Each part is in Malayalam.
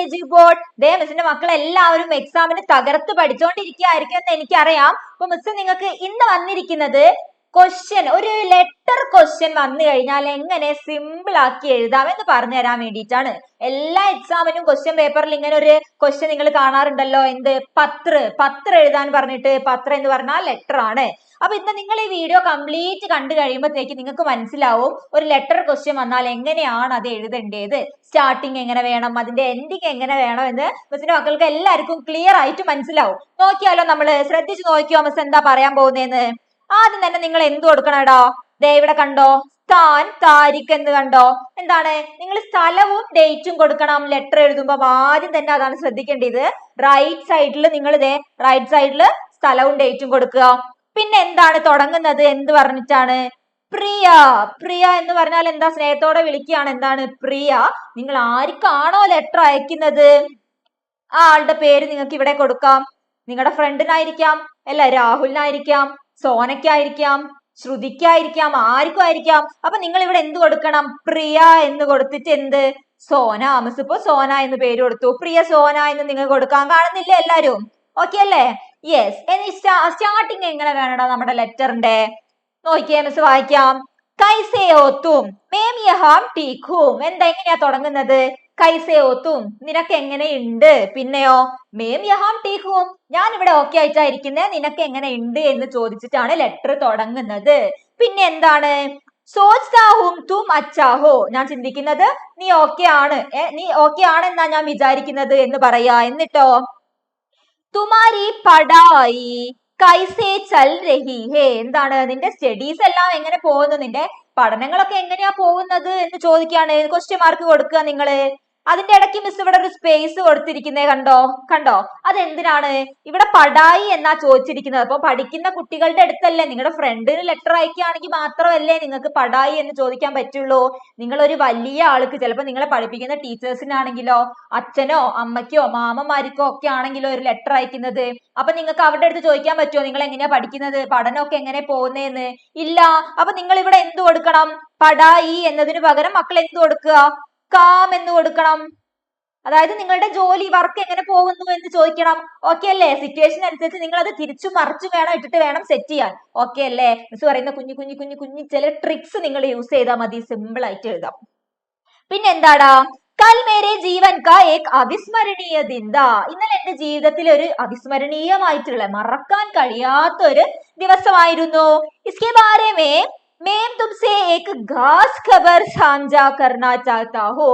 Page board. ദേ മിസ്സിന്റെ മക്കൾ എല്ലാവരും എക്സാമിന് തകർത്ത് പഠിച്ചുകൊണ്ടിരിക്കുകയായിരിക്കും എന്ന് എനിക്കറിയാം. അപ്പൊ മിസ് നിങ്ങൾക്ക് ഇന്ന് വന്നിരിക്കുന്നത് ക്വസ്റ്റ്യൻ, ഒരു ലെറ്റർ ക്വസ്റ്റ്യൻ വന്നു കഴിഞ്ഞാൽ എങ്ങനെ സിമ്പിൾ ആക്കി എഴുതാം എന്ന് പറഞ്ഞു തരാൻ വേണ്ടിയിട്ടാണ്. എല്ലാ എക്സാമിനും ക്വസ്റ്റ്യൻ പേപ്പറിൽ ഇങ്ങനെ ഒരു ക്വസ്റ്റ്യൻ നിങ്ങൾ കാണാറുണ്ടല്ലോ, എന്ത് പത്ര എഴുതാൻ പറഞ്ഞിട്ട്. പത്ര എന്ന് പറഞ്ഞാൽ ലെറ്റർ ആണ്. അപ്പൊ ഇന്ന് നിങ്ങൾ ഈ വീഡിയോ കംപ്ലീറ്റ് കണ്ടു കഴിയുമ്പോഴത്തേക്ക് നിങ്ങൾക്ക് മനസ്സിലാവും ഒരു ലെറ്റർ ക്വസ്റ്റ്യൻ വന്നാൽ എങ്ങനെയാണ് അത് എഴുതേണ്ടത്, സ്റ്റാർട്ടിങ് എങ്ങനെ വേണം, അതിന്റെ എൻഡിങ് എങ്ങനെ വേണം എന്ന് മിസ്സിന്റെ മക്കൾക്ക് എല്ലാവർക്കും ക്ലിയർ ആയിട്ട് മനസ്സിലാവും. നോക്കിയാലോ, നമ്മള് ശ്രദ്ധിച്ചു നോക്കിയോ മിസ് എന്താ പറയാൻ പോകുന്നതെന്ന്. ആദ്യം തന്നെ നിങ്ങൾ എന്ത് കൊടുക്കണടാ? ദേ ഇവിടെ കണ്ടോ, സ്ഥാൻ, താരിഖ് എന്ന് കണ്ടോ? എന്താണ്, നിങ്ങൾ സ്ഥലവും ഡേറ്റും കൊടുക്കണം ലെറ്റർ എഴുതുമ്പോ. ആദ്യം തന്നെ അതാണ് ശ്രദ്ധിക്കേണ്ടത്. റൈറ്റ് സൈഡിൽ നിങ്ങൾ റൈറ്റ് സൈഡിൽ സ്ഥലവും ഡേറ്റും കൊടുക്കുക. പിന്നെ എന്താണ് തുടങ്ങുന്നത്, എന്ത് പറഞ്ഞിട്ടാണ്? പ്രിയ. പ്രിയ എന്ന് പറഞ്ഞാൽ എന്താ, സ്നേഹത്തോടെ വിളിക്കുകയാണ്. എന്താണ് പ്രിയ? നിങ്ങൾ ആർക്കാണോ ലെറ്റർ അയക്കുന്നത് ആ ആളുടെ പേര് നിങ്ങൾക്ക് ഇവിടെ കൊടുക്കാം. നിങ്ങളുടെ ഫ്രണ്ടിനായിരിക്കാം, അല്ല രാഹുലിനായിരിക്കാം, സോനയ്ക്കായിരിക്കാം, ശ്രുതിക്കായിരിക്കാം, ആർക്കും ആയിരിക്കാം. അപ്പൊ നിങ്ങൾ ഇവിടെ എന്ത് കൊടുക്കണം? പ്രിയ എന്ന് കൊടുത്തിട്ട് എന്ത്, സോന. മിസ് ഇപ്പൊ സോന എന്ന് പേര് കൊടുത്തു. പ്രിയ സോന എന്ന് നിങ്ങൾ കൊടുക്കാൻ കാണുന്നില്ലേ എല്ലാരും? ഓക്കെ അല്ലേ? യെസ്. ഇനി സ്റ്റാർട്ടിങ് എങ്ങനെ വേണടാ നമ്മുടെ ലെറ്ററിന്റെ? നോക്കിയേ മിസ് വായിക്കാം. കൈസേ ഹോ തും മേം യഹാം ടീക് ഹൂം. എന്താ, എങ്ങനെയാ തുടങ്ങുന്നത്? കൈസേ ഹോ തും, നിനക്ക് എങ്ങനെയുണ്ട്. പിന്നെയോ മേം യഹാം ടീക് ഹൂം, ഞാൻ ഇവിടെ ഓക്കെ ആയിട്ടായിരിക്കുന്നേ, നിനക്ക് എങ്ങനെയുണ്ട് എന്ന് ചോദിച്ചിട്ടാണ് ലെറ്റർ തുടങ്ങുന്നത്. പിന്നെ എന്താണ്? സോച്താ ഹൂം തും അച്ഛാ ഹോ, ഞാൻ ചിന്തിക്കുന്നത് നീ ഓക്കെ ആണ്, നീ ഓക്കെ ആണെന്നാ ഞാൻ വിചാരിക്കുന്നത് എന്ന് പറയാ. എന്നിട്ടോ തുമാരി പഠായി കൈസേ ചൽ രഹി ഹേ, എന്താണ് നിന്റെ സ്റ്റഡീസ് എല്ലാം എങ്ങനെ പോകുന്നു, നിന്റെ പഠനങ്ങളൊക്കെ എങ്ങനെയാ പോകുന്നത് എന്ന് ചോദിക്കാണ്. ക്വസ്റ്റ്യൻ മാർക്ക് കൊടുക്കുക നിങ്ങള്. അതിന്റെ ഇടയ്ക്ക് മിസ് ഇവിടെ ഒരു സ്പേസ് കൊടുത്തിരിക്കുന്നേ കണ്ടോ? അതെന്തിനാണ്? ഇവിടെ പഠായി എന്നാ ചോദിച്ചിരിക്കുന്നത്. അപ്പൊ പഠിക്കുന്ന കുട്ടികളുടെ അടുത്തല്ലേ, നിങ്ങളുടെ ഫ്രണ്ടിന് ലെറ്റർ അയക്കുകയാണെങ്കിൽ മാത്രമല്ലേ നിങ്ങൾക്ക് പഠായി എന്ന് ചോദിക്കാൻ പറ്റുള്ളൂ. നിങ്ങൾ ഒരു വലിയ ആൾക്ക്, ചിലപ്പോൾ നിങ്ങളെ പഠിപ്പിക്കുന്ന ടീച്ചേഴ്സിനാണെങ്കിലോ അച്ഛനോ അമ്മയ്ക്കോ മാമന്മാർക്കോ ഒക്കെ ആണെങ്കിലോ ഒരു ലെറ്റർ അയക്കുന്നത്, അപ്പൊ നിങ്ങൾക്ക് അവരുടെ അടുത്ത് ചോദിക്കാൻ പറ്റുമോ നിങ്ങൾ എങ്ങനെയാ പഠിക്കുന്നത്, പഠനമൊക്കെ എങ്ങനെ പോകുന്നതെന്ന്? ഇല്ല. അപ്പൊ നിങ്ങൾ ഇവിടെ എന്ത് കൊടുക്കണം? പഠായി എന്നതിന് പകരം മക്കൾ എന്ത് കൊടുക്കുക? കാം എന്ന് കൊടുക്കണം. അതായത് നിങ്ങളുടെ ജോലി, വർക്ക് എങ്ങനെ പോകുന്നു എന്ന് ചോദിക്കണം. ഓക്കെ അല്ലേ? സിറ്റുവേഷൻ അനുസരിച്ച് നിങ്ങൾ അത് തിരിച്ചും മറിച്ചും വേണം ഇട്ടിട്ട് വേണം സെറ്റ് ചെയ്യാൻ. ഓക്കെ അല്ലേ? മിസ് പറയുന്ന കുഞ്ഞു ചില ട്രിക്സ് നിങ്ങൾ യൂസ് ചെയ്താൽ മതി, സിമ്പിൾ ആയിട്ട് എഴുതാം. പിന്നെ എന്താടാ? കൽ മേരെ ജീവൻ കാ ഏക് അവിസ്മരണീയ ദിൻ. ഇന്നലെ എന്റെ ജീവിതത്തിൽ ഒരു അവിസ്മരണീയമായിട്ടുള്ള, മറക്കാൻ കഴിയാത്ത ഒരു ദിവസമായിരുന്നു. ഇസ്കെ ബാരെ മേ മേം തുംസെ ഏക് ഖാസ് ഖബർ സാഞ്ചാ കർനാ ചാഹ്താ ഹൂ.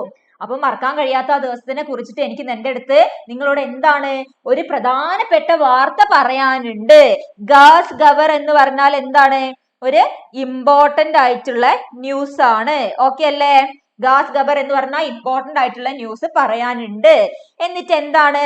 അപ്പൊ മറക്കാൻ കഴിയാത്ത ആ ദിവസത്തിനെ കുറിച്ചിട്ട് എനിക്ക് എന്റെ അടുത്ത് നിങ്ങളോട് എന്താണ് ഒരു പ്രധാനപ്പെട്ട വാർത്ത പറയാനുണ്ട്. ഖാസ് ഖബർ എന്ന് പറഞ്ഞാൽ എന്താണ്? ഒരു ഇമ്പോർട്ടന്റ് ആയിട്ടുള്ള ന്യൂസ് ആണ്. ഓക്കെ അല്ലേ? ഖാസ് ഖബർ എന്ന് പറഞ്ഞാൽ ഇമ്പോർട്ടന്റ് ആയിട്ടുള്ള ന്യൂസ് പറയാനുണ്ട്. എന്നിട്ട് എന്താണ്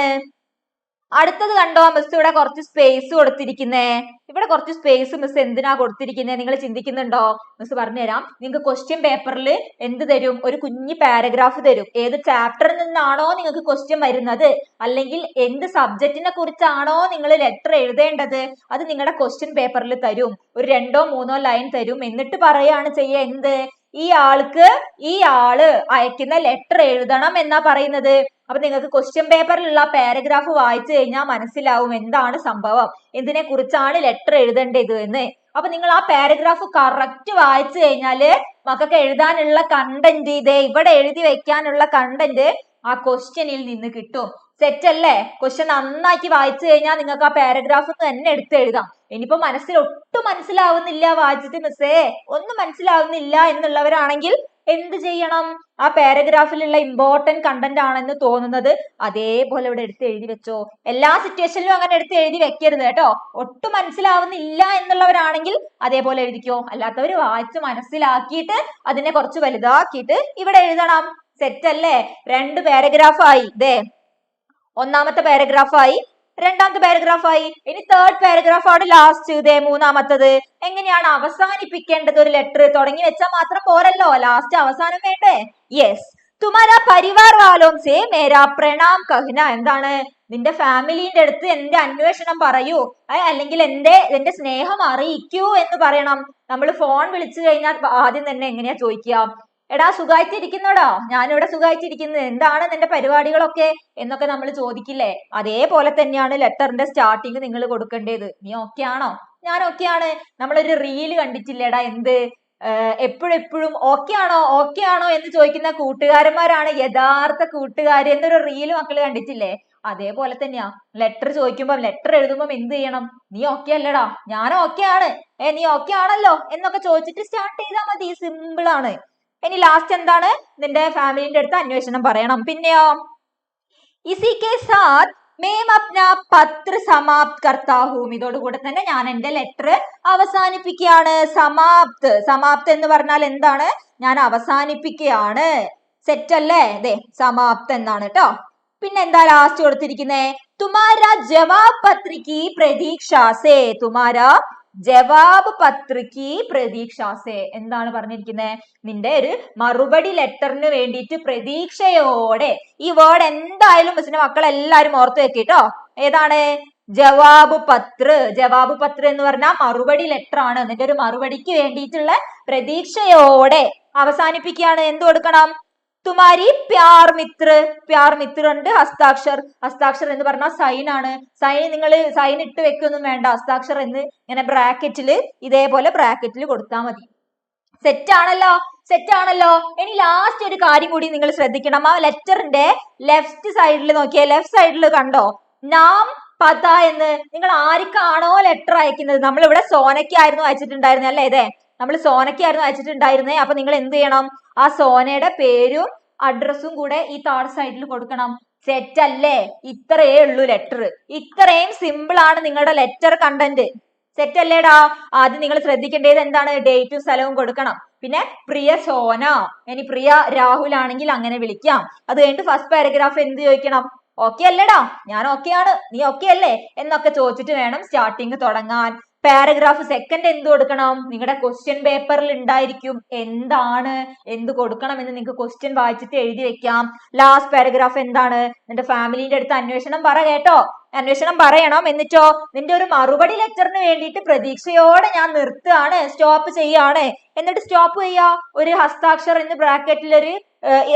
അടുത്തത്? കണ്ടോ മിസ് ഇവിടെ കുറച്ച് സ്പേസ് കൊടുത്തിരിക്കുന്നേ. ഇവിടെ കുറച്ച് സ്പേസ് മിസ് എന്തിനാ കൊടുത്തിരിക്കുന്നത് നിങ്ങൾ ചിന്തിക്കുന്നുണ്ടോ? മിസ് പറഞ്ഞുതരാം. നിങ്ങൾക്ക് ക്വസ്റ്റ്യൻ പേപ്പറിൽ എന്ത് തരും? ഒരു കുഞ്ഞു പാരഗ്രാഫ് തരും. ഏത് ചാപ്റ്ററിൽ നിന്നാണോ നിങ്ങൾക്ക് ക്വസ്റ്റ്യൻ വരുന്നത്, അല്ലെങ്കിൽ എന്ത് സബ്ജക്റ്റിനെ കുറിച്ചാണോ നിങ്ങൾ ലെറ്റർ എഴുതേണ്ടത്, അത് നിങ്ങളുടെ ക്വസ്റ്റ്യൻ പേപ്പറിൽ തരും. ഒരു 2-3 ലൈൻ തരും. എന്നിട്ട് പറയാണ് ചെയ്യുക, എന്ത്, ഈ ആള് അയക്കുന്ന ലെറ്റർ എഴുതണം എന്നാ പറയുന്നത്. അപ്പൊ നിങ്ങൾക്ക് ക്വസ്റ്റ്യൻ പേപ്പറിലുള്ള പാരഗ്രാഫ് വായിച്ചു കഴിഞ്ഞാൽ മനസ്സിലാവും എന്താണ് സംഭവം, എന്തിനെ കുറിച്ചാണ് ലെറ്റർ എഴുതേണ്ടത് എന്ന്. അപ്പൊ നിങ്ങൾ ആ പാരഗ്രാഫ് കറക്റ്റ് വായിച്ചു കഴിഞ്ഞാല് മക്കൾക്ക് എഴുതാനുള്ള കണ്ടന്റ്, ഇവിടെ എഴുതി വെക്കാനുള്ള കണ്ടന്റ് ആ ക്വസ്റ്റ്യനിൽ നിന്ന് കിട്ടും. സെറ്റ് അല്ലേ? ക്വസ്റ്റ്യൻ നന്നാക്കി വായിച്ചു കഴിഞ്ഞാൽ നിങ്ങൾക്ക് ആ പാരഗ്രാഫ് തന്നെ എടുത്ത് എഴുതാം. ഇനിയിപ്പോ മനസ്സിൽ ഒട്ടും മനസ്സിലാവുന്നില്ല, വായിച്ചിട്ട് മിസ്സേ ഒന്നും മനസ്സിലാവുന്നില്ല എന്നുള്ളവരാണെങ്കിൽ എന്ത് ചെയ്യണം? ആ പാരഗ്രാഫിലുള്ള ഇമ്പോർട്ടന്റ് കണ്ടന്റ് ആണെന്ന് തോന്നുന്നത് അതേപോലെ ഇവിടെ എടുത്ത് എഴുതി വെച്ചോ. എല്ലാ സിറ്റുവേഷനിലും അങ്ങനെ എടുത്ത് എഴുതി വെക്കരുത് കേട്ടോ. ഒട്ടും മനസ്സിലാവുന്നില്ല എന്നുള്ളവരാണെങ്കിൽ അതേപോലെ എഴുതിക്കോ. അല്ലാത്തവർ വായിച്ച് മനസ്സിലാക്കിയിട്ട് അതിനെ കുറച്ച് വലുതാക്കിയിട്ട് ഇവിടെ എഴുതണം. സെറ്റ് അല്ലേ? 2 പാരഗ്രാഫായി. ഒന്നാമത്തെ പാരഗ്രാഫായി, രണ്ടാമത്തെ പാരഗ്രാഫായി. ഇനി തേർഡ് പാരഗ്രാഫാണ് ലാസ്റ്റ്. മൂന്നാമത്തത്. എങ്ങനെയാണ് അവസാനിപ്പിക്കേണ്ടത് ഒരു ലെറ്റർ? തുടങ്ങി വെച്ചാൽ മാത്രം പോരല്ലോ, ലാസ്റ്റ് അവസാനം വേണ്ടേ? യെസ്. തുമാരാ പരിവാർ വാലോം സേ മേരാ പ്രണാം കഹ്ന. എന്താണ്? നിന്റെ ഫാമിലിന്റെ അടുത്ത് എന്റെ അന്വേഷണം പറയൂ, അല്ലെങ്കിൽ എന്റെ സ്നേഹം അറിയിക്കൂ എന്ന് പറയണം. നമ്മൾ ഫോൺ വിളിച്ചു കഴിഞ്ഞാൽ ആദ്യം തന്നെ എങ്ങനെയാ ചോദിക്കുക? എടാ സുഖായിട്ടിരിക്കുന്നോടാ, ഞാനിവിടെ സുഖായിട്ടിരിക്കുന്നത്, എന്താണ് നിന്റെ പരിപാടികളൊക്കെ എന്നൊക്കെ നമ്മൾ ചോദിക്കില്ലേ, അതേപോലെ തന്നെയാണ് ലെറ്ററിന്റെ സ്റ്റാർട്ടിങ് നിങ്ങൾ കൊടുക്കേണ്ടത്. നീ ഓക്കെ ആണോ? ഞാൻ ഓക്കെയാണ്. നമ്മളൊരു റീല് കണ്ടിട്ടില്ലേടാ, എന്ത് എപ്പോഴെപ്പോഴും ഓക്കെ ആണോ ഓക്കെ ആണോ എന്ന് ചോദിക്കുന്ന കൂട്ടുകാരന്മാരാണ് യഥാർത്ഥ കൂട്ടുകാർ എന്നൊരു റീല് മക്കള് കണ്ടിട്ടില്ലേ? അതേപോലെ തന്നെയാ ലെറ്റർ ചോദിക്കുമ്പോ, ലെറ്റർ എഴുതുമ്പോ എന്ത് ചെയ്യണം? നീ ഓക്കെ അല്ലടാ, ഞാൻ ഓക്കെ ആണ്, നീ ഓക്കെ ആണല്ലോ എന്നൊക്കെ ചോദിച്ചിട്ട് സ്റ്റാർട്ട് ചെയ്താൽ മതി. സിമ്പിൾ ആണ്. ഇനി ലാസ്റ്റ് എന്താണ്? നിന്റെ ഫാമിലിന്റെ അടുത്ത് അന്വേഷണം പറയണം. പിന്നെയോ, ഇസി കെ സാത്ത് മേം അപ്ന പത്ര സമാപ്ത് കർത്താ ഹൂം. ഇതോടുകൂടെ തന്നെ ഞാൻ എന്റെ ലെറ്റർ അവസാനിപ്പിക്കുകയാണ്. സമാപ്ത്, സമാപ്ത് എന്ന് പറഞ്ഞാൽ എന്താണ്? ഞാൻ അവസാനിപ്പിക്കുകയാണ്. സെറ്റ് അല്ലേ? അതെ, സമാപ്ത് എന്നാണ് കേട്ടോ. പിന്നെ എന്താ ലാസ്റ്റ് കൊടുത്തിരിക്കുന്നേ? തുമാര ജവാബ് പത്രികി പ്രതീക്ഷാസേ. തുമാര ജവാബ് പത്രികി പ്രതീക്ഷാസേ. എന്താണ് പറഞ്ഞിരിക്കുന്നത്? നിന്റെ ഒരു മറുപടി ലെറ്ററിന് വേണ്ടിയിട്ട് പ്രതീക്ഷയോടെ. ഈ വേർഡ് എന്തായാലും മിസ്സിന്റെ മക്കൾ എല്ലാരും ഓർത്ത് വെക്കിട്ടോ. ഏതാണ്? ജവാബ് പത്ര. ജവാബ് പത്ര എന്ന് പറഞ്ഞാൽ മറുപടി ലെറ്റർ ആണ്. നിന്റെ ഒരു മറുപടിക്ക് വേണ്ടിയിട്ടുള്ള പ്രതീക്ഷയോടെ അവസാനിപ്പിക്കുകയാണ്. എന്ത് കൊടുക്കണം? തുമാരി പ്യാർ മിത്ര. പ്യാർ മിത്ര ഉണ്ട്. ഹസ്താക്ഷർ. ഹസ്താക്ഷർ എന്ന് പറഞ്ഞാൽ സൈൻ ആണ്. സൈൻ നിങ്ങൾ സൈൻ ഇട്ട് വെക്കൊന്നും വേണ്ട. ഹസ്താക്ഷർ എന്ന് ഇങ്ങനെ ബ്രാക്കറ്റില് ഇതേപോലെ ബ്രാക്കറ്റിൽ കൊടുത്താൽ മതി. സെറ്റ് ആണല്ലോ? സെറ്റ് ആണല്ലോ. ഇനി ലാസ്റ്റ് ഒരു കാര്യം കൂടി നിങ്ങൾ ശ്രദ്ധിക്കണം. ആ ലെറ്ററിന്റെ ലെഫ്റ്റ് സൈഡിൽ നോക്കിയേ. ലെഫ്റ്റ് സൈഡിൽ കണ്ടോ നാം പത എന്ന്? നിങ്ങൾ ആർക്കാണോ ലെറ്റർ അയക്കുന്നത്, നമ്മളിവിടെ സോനയ്ക്കായിരുന്നു അയച്ചിട്ടുണ്ടായിരുന്നത് അല്ലേ? ഇതേ നമ്മൾ സോനയ്ക്കായിരുന്നു അയച്ചിട്ടുണ്ടായിരുന്നേ. അപ്പൊ നിങ്ങൾ എന്ത് ചെയ്യണം? ആ സോനയുടെ പേരും അഡ്രസ്സും കൂടെ ഈ താഴെ സൈഡിൽ കൊടുക്കണം. സെറ്റ് അല്ലേ? ഇത്രയേ ഉള്ളൂ ലെറ്റർ. ഇത്രയും സിമ്പിൾ ആണ് നിങ്ങളുടെ ലെറ്റർ കണ്ടന്റ്. സെറ്റ് അല്ലേടാ? ആദ്യം നിങ്ങൾ ശ്രദ്ധിക്കേണ്ടത് എന്താണ്? ഡേറ്റും സ്ഥലവും കൊടുക്കണം. പിന്നെ പ്രിയ സോന, ഇനി പ്രിയ രാഹുൽ ആണെങ്കിൽ അങ്ങനെ വിളിക്കാം. അത് കഴിഞ്ഞിട്ട് ഫസ്റ്റ് പാരഗ്രാഫ് എന്ത് ചോദിക്കണം? ഓക്കെ അല്ലേടാ? ഞാൻ ഓക്കെ ആണ്, നീ ഓക്കെ അല്ലേ എന്നൊക്കെ ചോദിച്ചിട്ട് വേണം സ്റ്റാർട്ടിങ് തുടങ്ങാൻ. പാരഗ്രാഫ് സെക്കൻഡ് എന്ത് കൊടുക്കണം? നിങ്ങളുടെ ക്വസ്റ്റ്യൻ പേപ്പറിൽ ഉണ്ടായിരിക്കും എന്താണ് എന്ത് കൊടുക്കണം എന്ന്. നിങ്ങൾക്ക് ക്വസ്റ്റ്യൻ വായിച്ചിട്ട് എഴുതി വെക്കാം. ലാസ്റ്റ് പാരഗ്രാഫ് എന്താണ്? നിന്റെ ഫാമിലിന്റെ അടുത്ത് അന്വേഷണം പറ കേട്ടോ. അന്വേഷണം പറയണം. എന്നിട്ടോ നിന്റെ ഒരു മറുപടി ലെറ്ററിന് വേണ്ടിയിട്ട് പ്രതീക്ഷയോടെ ഞാൻ നിർത്തുകയാണ്, സ്റ്റോപ്പ് ചെയ്യാണ്. എന്നിട്ട് സ്റ്റോപ്പ് ചെയ്യാ. ഒരു ഹസ്താക്ഷർ എന്ന് ബ്രാക്കറ്റിൽ ഒരു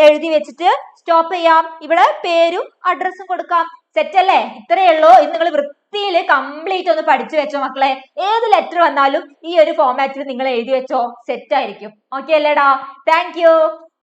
എഴുതി വെച്ചിട്ട് സ്റ്റോപ്പ് ചെയ്യാം. ഇവിടെ പേരും അഡ്രസ്സും കൊടുക്കാം. സെറ്റ് അല്ലേ? ഇത്രയേ ഉള്ളൂ. ഇത് നിങ്ങൾ വൃത്തിയിൽ കംപ്ലീറ്റ് ഒന്ന് പഠിച്ചു വെച്ചോ മക്കളെ. ഏത് ലെറ്റർ വന്നാലും ഈ ഒരു ഫോർമാറ്റിൽ നിങ്ങൾ എഴുതി വെച്ചോ. സെറ്റ് ആയിരിക്കും. ഓക്കെ അല്ലേടാ? Thank you.